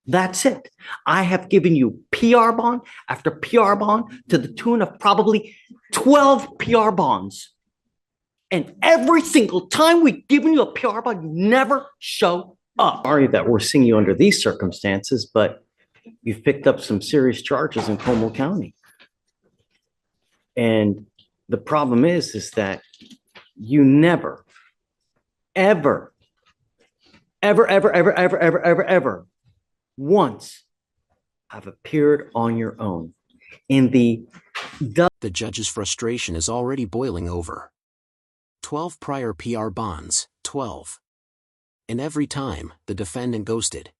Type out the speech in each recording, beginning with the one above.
That's it. I have given you PR bond after PR bond to the tune of probably 12 PR bonds. And every single time we've given you a PR bond, you never show up. Sorry that we're seeing you under these circumstances, but you've picked up some serious charges in Como County. And the problem is that you never, ever once have appeared on your own. The judge's frustration is already boiling over. 12 prior PR bonds, 12. And every time, the defendant ghosted.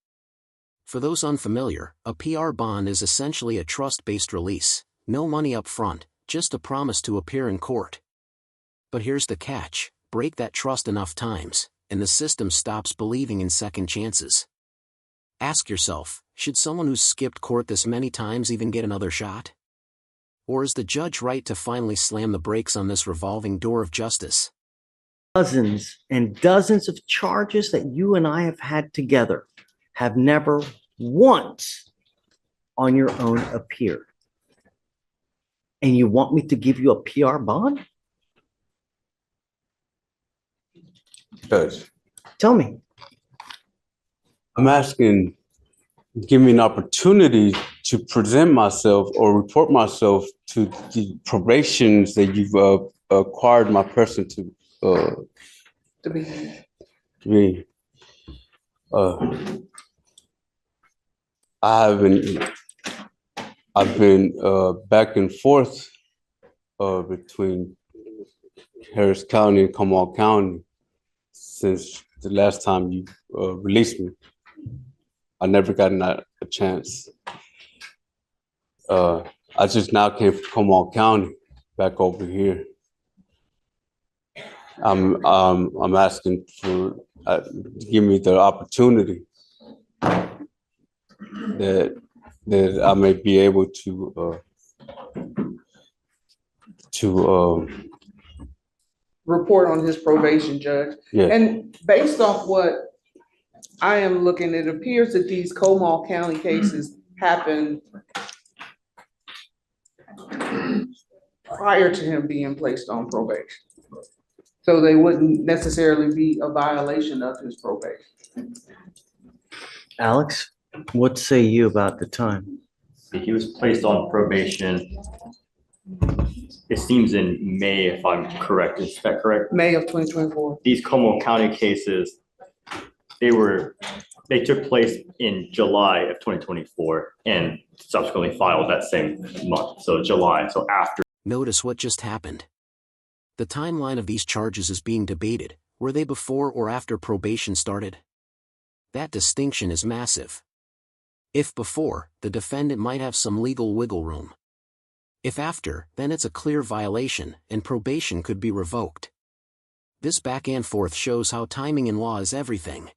For those unfamiliar, a PR bond is essentially a trust-based release, no money up front, just a promise to appear in court. But here's the catch: break that trust enough times, and the system stops believing in second chances. Ask yourself, should someone who's skipped court this many times even get another shot? Or is the judge right to finally slam the brakes on this revolving door of justice? Dozens and dozens of charges that you and I have had together have never once on your own appeared. And you want me to give you a PR bond? Judge, tell me. I'm asking, give me an opportunity to present myself or report myself to the probations that you've acquired my person to be. I've been back and forth between Harris County and Comal County since the last time you released me. I never gotten a chance. I just now came from Comal County back over here. I'm asking for give me the opportunity that I may be able to report on his probation, Judge. Yeah. And based off what I am looking, it appears that these Comal County cases happened prior to him being placed on probation. So they wouldn't necessarily be a violation of his probation. Alex, what say you about the time? He was placed on probation, it seems in May, if I'm correct. Is that correct? May of 2024. These Como County cases, they took place in July of 2024 and subsequently filed that same month. So July, so after. Notice what just happened. The timeline of these charges is being debated. Were they before or after probation started? That distinction is massive. If before, the defendant might have some legal wiggle room. If after, then it's a clear violation, and probation could be revoked. This back and forth shows how timing in law is everything.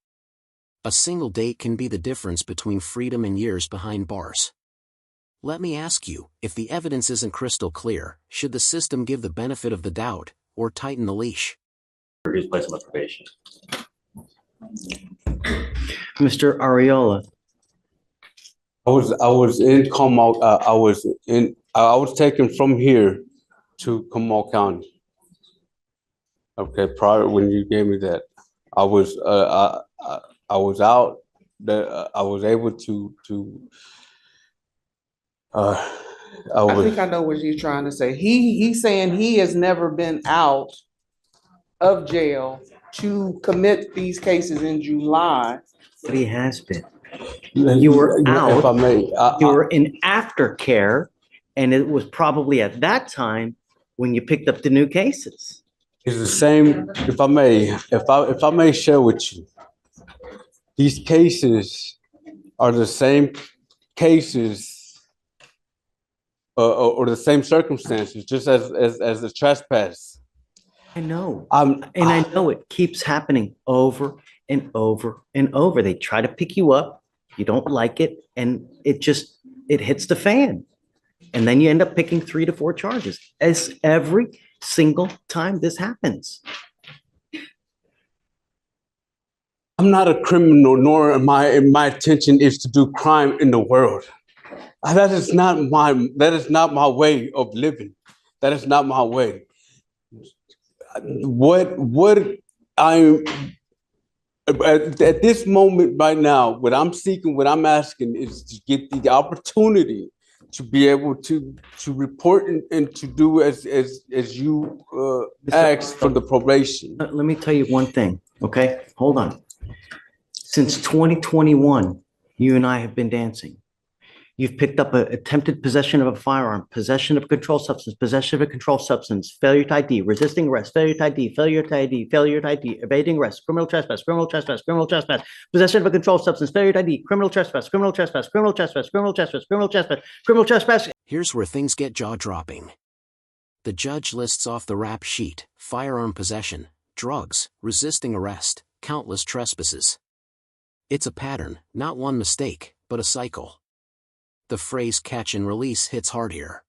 A single date can be the difference between freedom and years behind bars. Let me ask you, if the evidence isn't crystal clear, should the system give the benefit of the doubt, or tighten the leash? He's placed on probation. Mr. Areola. I was in Comal. I was taken from here to Comal County. Okay, prior when you gave me that, I was out. That I was able to. I think I know what you're trying to say. He's saying he has never been out of jail to commit these cases in July. But he has been. You were out. If I may, you were in aftercare, and it was probably at that time when you picked up the new cases. It's the same. If I may share with you, these cases are the same cases. Or the same circumstances, just as the trespass. I know, and I know it keeps happening over and over and over. They try to pick you up, you don't like it, and it hits the fan, and then you end up picking 3 to 4 charges. As every single time this happens. I'm not a criminal, nor am my intention is to do crime in the world. That is not my way of living. That is not my way. What I'm at this moment right now, what I'm seeking, what I'm asking is to get the opportunity to be able to report and to do as you asked for the probation. Let me tell you one thing, okay? Hold on. Since 2021, you and I have been dancing. You've picked up an attempted possession of a firearm, possession of a controlled substance, possession of a controlled substance, failure to ID, resisting arrest, failure to ID, failure to ID, failure to ID, evading arrest, criminal trespass, criminal trespass, criminal trespass, possession of a controlled substance, failure to ID, criminal trespass, criminal trespass, criminal trespass, criminal trespass, criminal trespass, criminal trespass. Here's where things get jaw-dropping. The judge lists off the rap sheet: firearm possession, drugs, resisting arrest, countless trespasses. It's a pattern, not one mistake, but a cycle. The phrase catch and release hits hard here.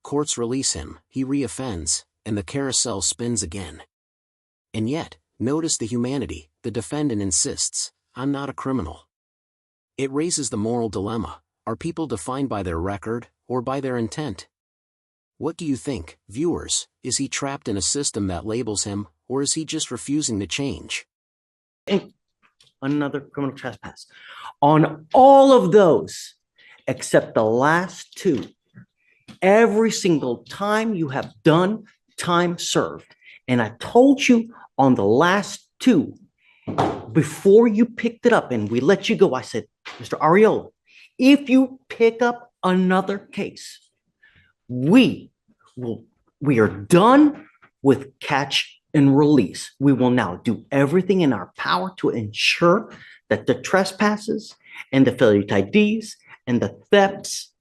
Courts release him, he reoffends, and the carousel spins again. And yet, notice the humanity. The defendant insists, "I'm not a criminal." It raises the moral dilemma: are people defined by their record, or by their intent? What do you think, viewers? Is he trapped in a system that labels him, or is he just refusing to change? Another criminal trespass. On all of those, except the last two, every single time you have done time served. And I told you on the last two, before you picked it up and we let you go, I said, Mr. Ariola, if you pick up another case, we are done with catch and release. We will now do everything in our power to ensure that the trespasses and the failure to IDs and the thefts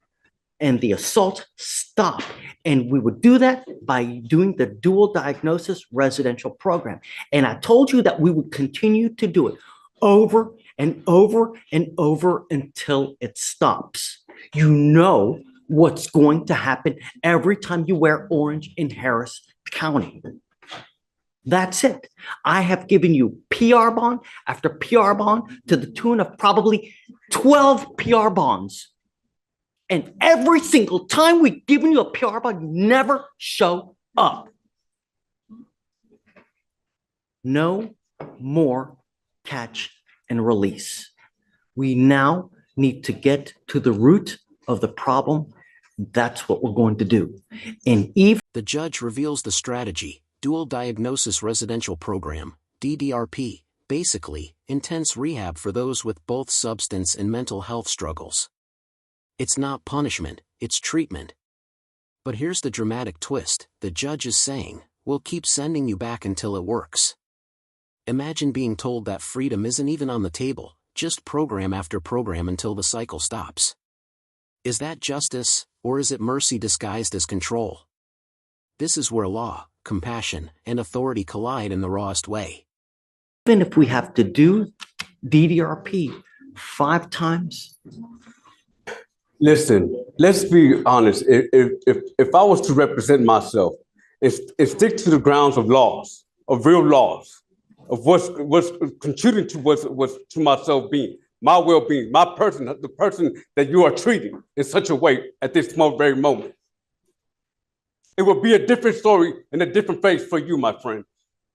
and the assault stop. And we would do that by doing the dual diagnosis residential program. And I told you that we would continue to do it over and over and over until it stops. You know what's going to happen every time you wear orange in Harris County. That's it. I have given you PR bond after PR bond to the tune of probably 12 PR bonds. And every single time we've given you a PR bond, you never show up. No more catch and release. We now need to get to the root of the problem. That's what we're going to do. And even the judge reveals the strategy: Dual Diagnosis Residential Program, DDRP, basically, intense rehab for those with both substance and mental health struggles. It's not punishment, it's treatment. But here's the dramatic twist: the judge is saying, "We'll keep sending you back until it works." Imagine being told that freedom isn't even on the table, just program after program until the cycle stops. Is that justice, or is it mercy disguised as control? This is where law, compassion, and authority collide in the rawest way. even if we have to do DDRP 5 times. Listen, let's be honest. If I was to represent myself and stick to the grounds of laws, of real laws, of what's contributing to what's to myself being, my well-being, my person, the person that you are treating in such a way at this very moment, it will be a different story and a different face for you, my friend.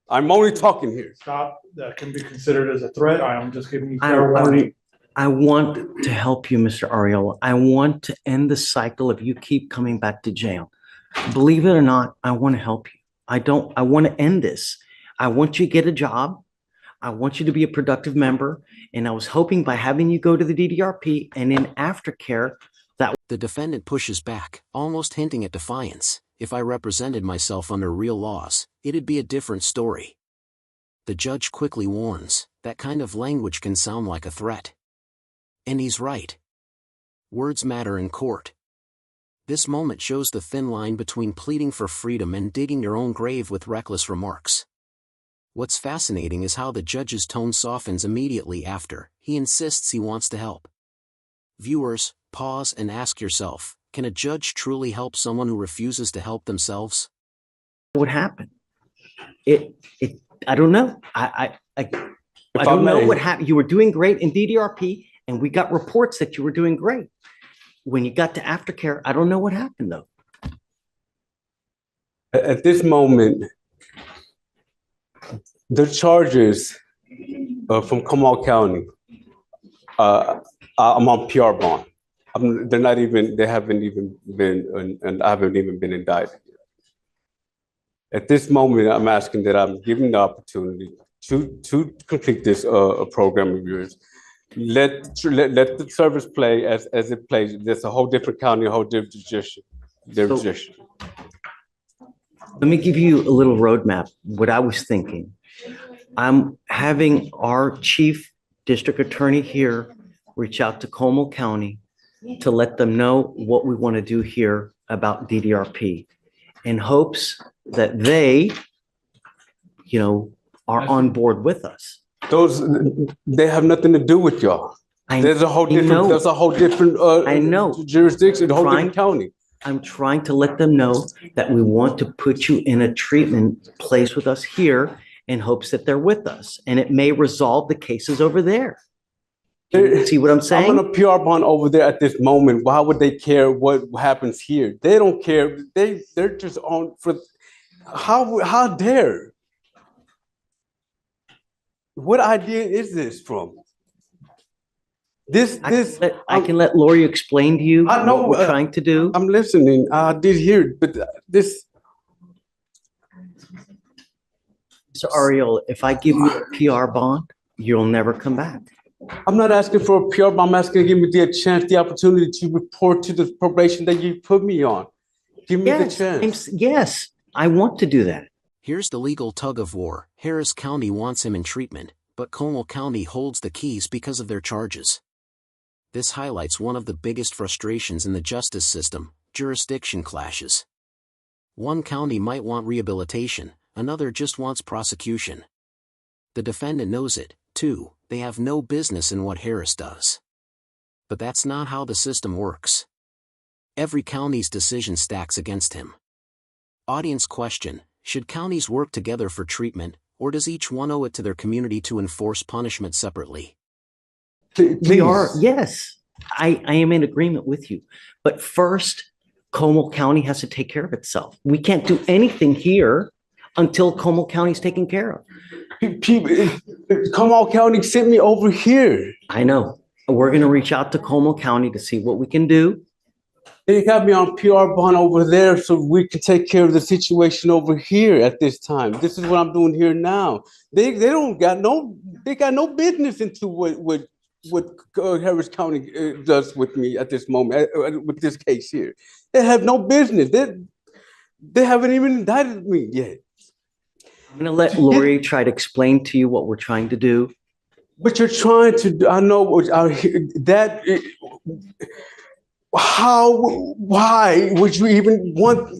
I'm only talking here. Stop. That can be considered as a threat. I am just giving you fair warning. I want to help you, Mr. Ariola. I want to end the cycle of you keep coming back to jail. Believe it or not, I want to help you. I want to end this. I want you to get a job. I want you to be a productive member. And I was hoping by having you go to the DDRP and in aftercare that the defendant pushes back, almost hinting at defiance. If I represented myself under real laws, it'd be a different story. The judge quickly warns, that kind of language can sound like a threat. And he's right. Words matter in court. This moment shows the thin line between pleading for freedom and digging your own grave with reckless remarks. What's fascinating is how the judge's tone softens immediately after. He insists he wants to help. Viewers, pause and ask yourself, can a judge truly help someone who refuses to help themselves? would happen. I don't know. If I don't know may. what happened. You were doing great in DDRP, and we got reports that you were doing great. When you got to aftercare, I don't know what happened though. At this moment, the charges from Comal County, I'm on PR bond. They haven't even been, and I haven't even been indicted. At this moment, I'm asking that I'm given the opportunity to complete this program of yours. Let the service play as it plays. There's a whole different county, a whole different jurisdiction. Let me give you a little roadmap, what I was thinking. I'm having our chief district attorney here reach out to Como County to let them know what we want to do here about DDRP in hopes that they, are on board with us. They have nothing to do with y'all. There's a whole different I know. jurisdiction, a whole different county. I'm trying to let them know that we want to put you in a treatment place with us here in hopes that they're with us, and it may resolve the cases over there. See what I'm saying? I'm on a PR bond over there at this moment. Why would they care what happens here? They don't care. They're just on for how dare? What idea is this from? I can let Lori explain to you I know, what we're trying to do. I'm listening. I did hear it, but this. Mr. Ariel, if I give you a PR bond, you'll never come back. I'm not asking for a PR bond. I'm asking to give me the opportunity to report to the probation that you put me on. Give me the chance. Yes, I want to do that. Here's the legal tug of war. Harris County wants him in treatment, but Como County holds the keys because of their charges. This highlights one of the biggest frustrations in the justice system: jurisdiction clashes. One county might want rehabilitation, another just wants prosecution. The defendant knows it, too. They have no business in what Harris does. But that's not how the system works. Every county's decision stacks against him. Audience question: should counties work together for treatment, or does each one owe it to their community to enforce punishment separately? We are, yes, I am in agreement with you. But first, Como County has to take care of itself. We can't do anything here until Como County's taken care of. Como County sent me over here. I know. We're going to reach out to Como County to see what we can do. They got me on PR bond over there so we can take care of the situation over here at this time. This is what I'm doing here now. They got no business into what Harris County does with me at this moment, with this case here. They have no business. They haven't even indicted me yet. I'm going to let Lori try to explain to you what we're trying to do. What you're trying to do, I know why would you even want?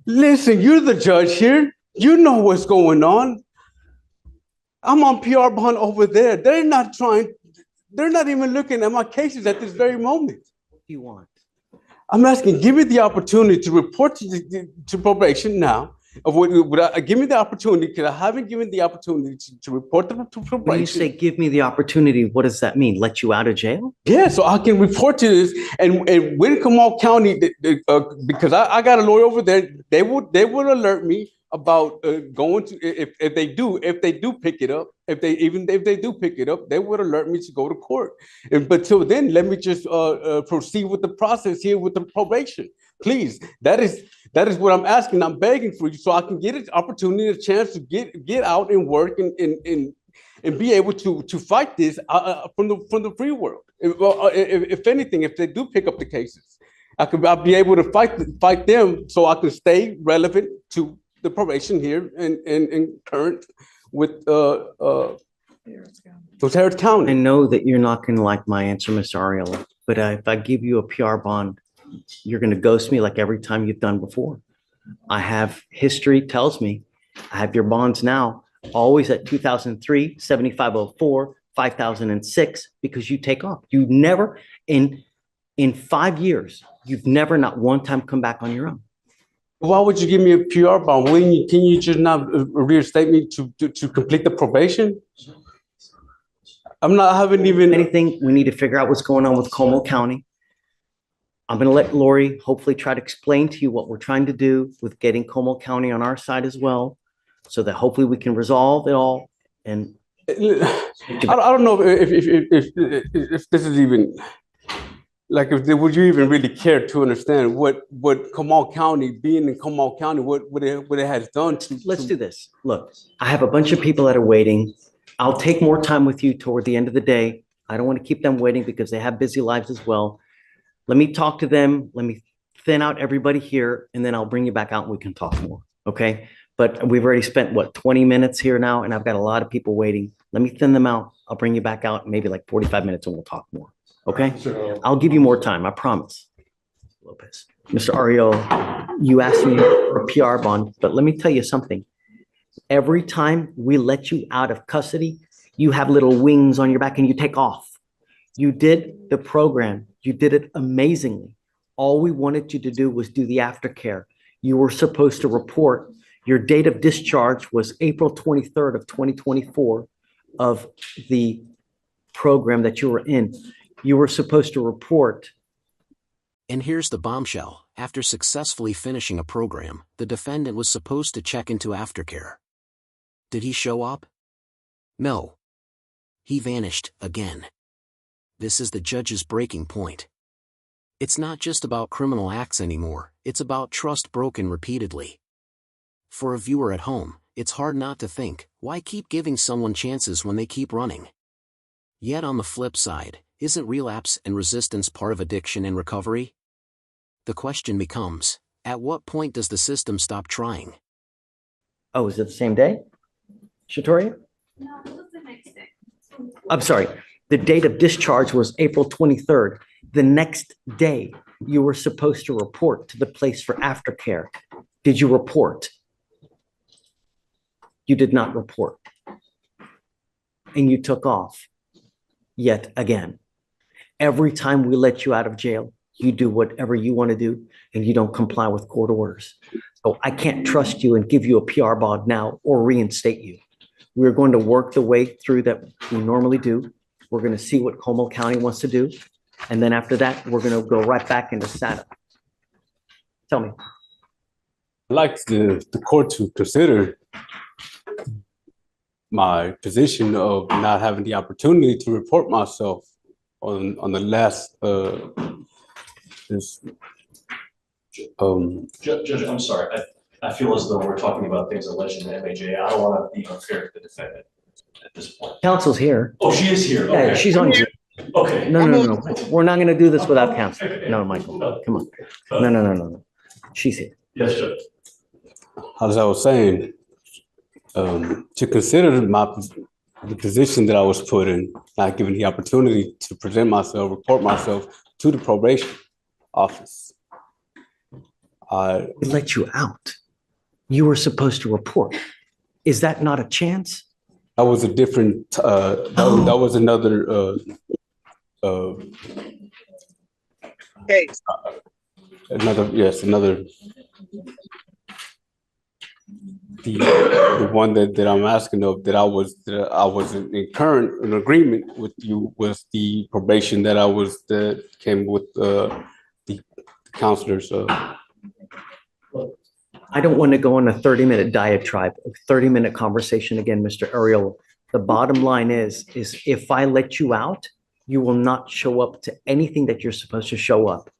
Listen, you're the judge here. You know what's going on. I'm on PR bond over there. They're not even looking at my cases at this very moment. What do you want? I'm asking, give me the opportunity to report to probation now. Give me the opportunity, because I haven't given the opportunity to report to probation. When you say give me the opportunity, what does that mean? Let you out of jail? Yeah, so I can report to this. And when Comal County, because I got a lawyer over there, they would alert me about going to, if they do pick it up, if they do pick it up, they would alert me to go to court. But till then, let me just proceed with the process here with the probation. Please, that is what I'm asking. I'm begging for you, so I can get an opportunity, a chance to get out and work and be able to fight this from the free world. If anything, if they do pick up the cases, I'll be able to fight them, so I can stay relevant to the probation here and current with Harris County. I know that you're not going to like my answer, Mr. Ariella, but if I give you a PR bond, you're going to ghost me like every time you've done before. I have history tells me I have your bonds now always at 2003, 7504, 5006, because you take off. You never in 5 years, you've never not one time come back on your own. Why would you give me a PR bond? Can you just not reinstate me to complete the probation? I haven't even. Anything, we need to figure out what's going on with Como County. I'm going to let Lori hopefully try to explain to you what we're trying to do with getting Como County on our side as well, so that hopefully we can resolve it all. And I don't know if this is even like, would you even really care to understand what Comal County, being in Comal County, what it has done to? Let's do this. Look, I have a bunch of people that are waiting. I'll take more time with you toward the end of the day. I don't want to keep them waiting because they have busy lives as well. Let me talk to them. Let me thin out everybody here, and then I'll bring you back out and we can talk more. Okay? But we've already spent, what, 20 minutes here now, and I've got a lot of people waiting. Let me thin them out. I'll bring you back out in maybe like 45 minutes and we'll talk more. Okay? I'll give you more time. I promise. Lopez. Mr. Ariel, you asked me for a PR bond, but let me tell you something. Every time we let you out of custody, you have little wings on your back and you take off. You did the program. You did it amazingly. All we wanted you to do was do the aftercare. You were supposed to report. Your date of discharge was April 23rd of 2024 of the program that you were in. You were supposed to report. And here's the bombshell. After successfully finishing a program, the defendant was supposed to check into aftercare. Did he show up? No. He vanished again. This is the judge's breaking point. It's not just about criminal acts anymore, it's about trust broken repeatedly. For a viewer at home, it's hard not to think, why keep giving someone chances when they keep running? Yet on the flip side, isn't relapse and resistance part of addiction and recovery? The question becomes, at what point does the system stop trying? Oh, is it the same day? Shatoria? No, it was the next day. I'm sorry. The date of discharge was April 23rd. The next day, you were supposed to report to the place for aftercare. Did you report? You did not report. And you took off yet again. Every time we let you out of jail, you do whatever you want to do and you don't comply with court orders. So I can't trust you and give you a PR bond now or reinstate you. We're going to work the way through that we normally do. We're going to see what Como County wants to do. And then after that, we're going to go right back into SATA. Tell me. I'd like the court to consider my position of not having the opportunity to report myself on the last Judge, I'm sorry. I feel as though we're talking about things alleged in the MAJ. I don't want to be unfair to the defendant at this point. Counsel's here. Oh, she is here. Yeah, Okay. she's on Zoom. Okay. No. We're not going to do this without counsel. No, Michael, come on. No. She's here. Yes, Judge. As I was saying, to consider the position that I was put in, not given the opportunity to present myself, report myself to the probation office. We let you out. You were supposed to report. Is that not a chance? That was a different, that was another Case. another. The one that I'm asking of, that I was in current in agreement with you, was the probation that came with the counselors. I don't want to go on a 30-minute diatribe, a 30-minute conversation again, Mr. Ariel. The bottom line is if I let you out, you will not show up to anything that you're supposed to show up.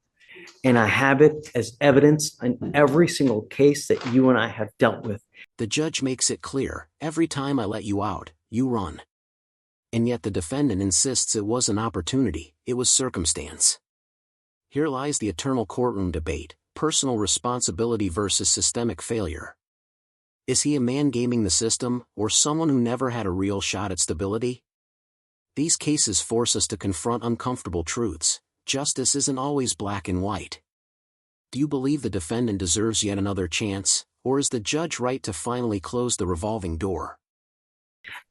And I have it as evidence in every single case that you and I have dealt with. The judge makes it clear, every time I let you out, you run. And yet the defendant insists it was an opportunity, it was circumstance. Here lies the eternal courtroom debate, personal responsibility versus systemic failure. Is he a man gaming the system, or someone who never had a real shot at stability? These cases force us to confront uncomfortable truths. Justice isn't always black and white. Do you believe the defendant deserves yet another chance, or is the judge right to finally close the revolving door?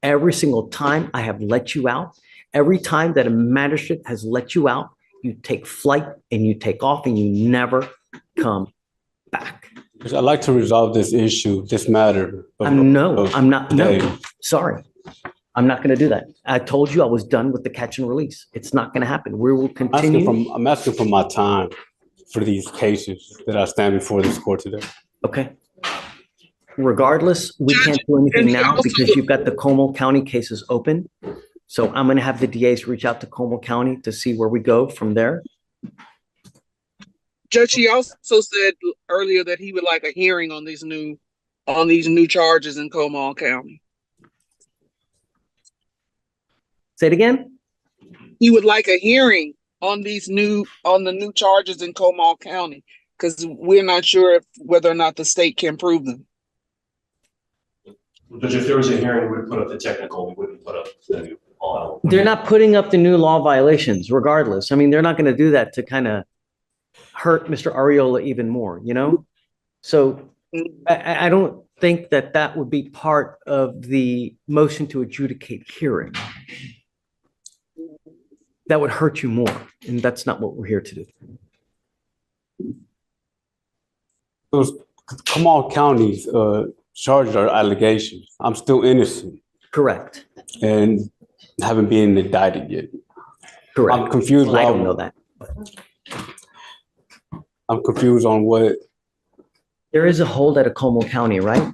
Every single time I have let you out, every time that a magistrate has let you out, you take flight and you take off and you never come back. 'Cause I'd like to resolve this issue, this matter. I'm not, today. no, sorry. I'm not gonna do that. I told you I was done with the catch and release. It's not gonna happen. We will continue. I'm asking for my time for these cases that I stand before this court today. Okay. Regardless, we can't do anything now because you've got the Como County cases open. So I'm gonna have the DAs reach out to Como County to see where we go from there. Judge, he also said earlier that he would like a hearing on these new charges in Comal County. Say it again? He would like a hearing on the new charges in Comal County, because we're not sure whether or not the state can prove them. But if there was a hearing, we would put up the technical, we wouldn't put up the new law. They're not putting up the new law violations regardless. I mean, they're not gonna do that to kind of hurt Mr. Ariola even more, you know? So I don't think that that would be part of the motion to adjudicate hearing. That would hurt you more, and that's not what we're here to do. Those Kamal County's charges are allegations. I'm still innocent Correct. and haven't been indicted yet. Correct. I'm confused. Well, I don't know that. I'm confused on what. There is a hold at a Como County, right?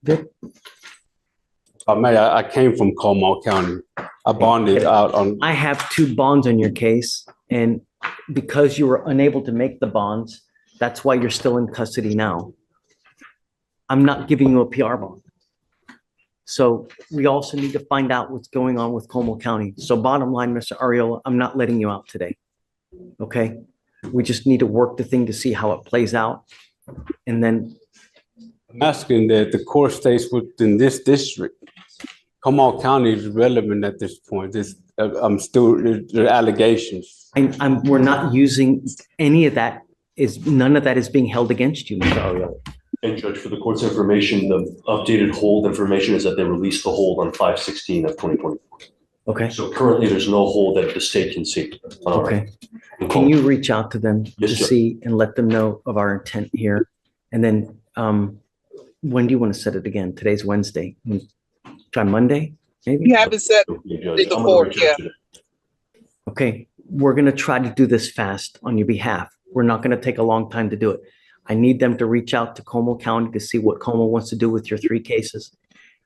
Vic? I came from Comal County. I bonded out on. I have 2 bonds on your case, and because you were unable to make the bonds, that's why you're still in custody now. I'm not giving you a PR bond. So we also need to find out what's going on with Como County. So bottom line, Mr. Ariola, I'm not letting you out today. Okay? We just need to work the thing to see how it plays out. And then I'm asking that the court stays within this district. Comal County is relevant at this point. I'm still, there are allegations. we're not using any of that, none of that is being held against you, Mr. Ariola. And Judge, for the court's information, the updated hold information is that they released the hold on 5/16 of 2020. Okay? So currently, there's no hold that the state can see. Okay. Can you reach out to them to Yes, sir. see and let them know of our intent here? And then, when do you want to set it again? Today's Wednesday. Try Monday, maybe? You haven't said Judge, the I'm gonna court, reach out yeah. to them. Okay, we're gonna try to do this fast on your behalf. We're not gonna take a long time to do it. I need them to reach out to Como County to see what Como wants to do with your 3 cases.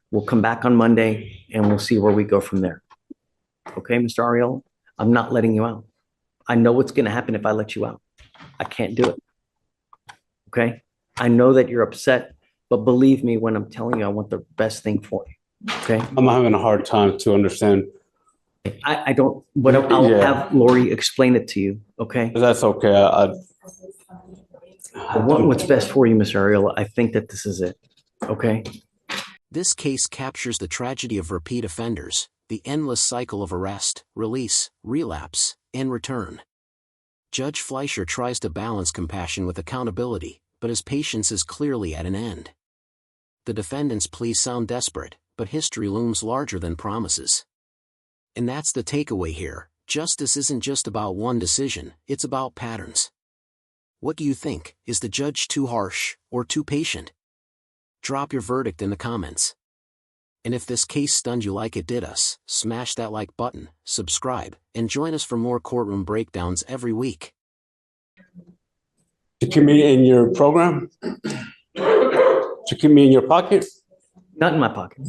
We'll come back on Monday and we'll see where we go from there. Okay, Mr. Ariola? I'm not letting you out. I know what's gonna happen if I let you out. I can't do it. Okay? I know that you're upset, but believe me when I'm telling you I want the best thing for you. Okay? I'm having a hard time to understand. I don't, but I'll Yeah. have Lori explain it to you, okay? That's okay. I want what's best for you, Mr. Ariola. I think that this is it, okay? This case captures the tragedy of repeat offenders, the endless cycle of arrest, release, relapse, and return. Judge Fleischer tries to balance compassion with accountability, but his patience is clearly at an end. The defendant's pleas sound desperate, but history looms larger than promises. And that's the takeaway here. Justice isn't just about one decision, it's about patterns. What do you think? Is the judge too harsh or too patient? Drop your verdict in the comments. And if this case stunned you like it did us, smash that like button, subscribe, and join us for more courtroom breakdowns every week. To keep me in your program? To keep me in your pocket? Not in my pocket.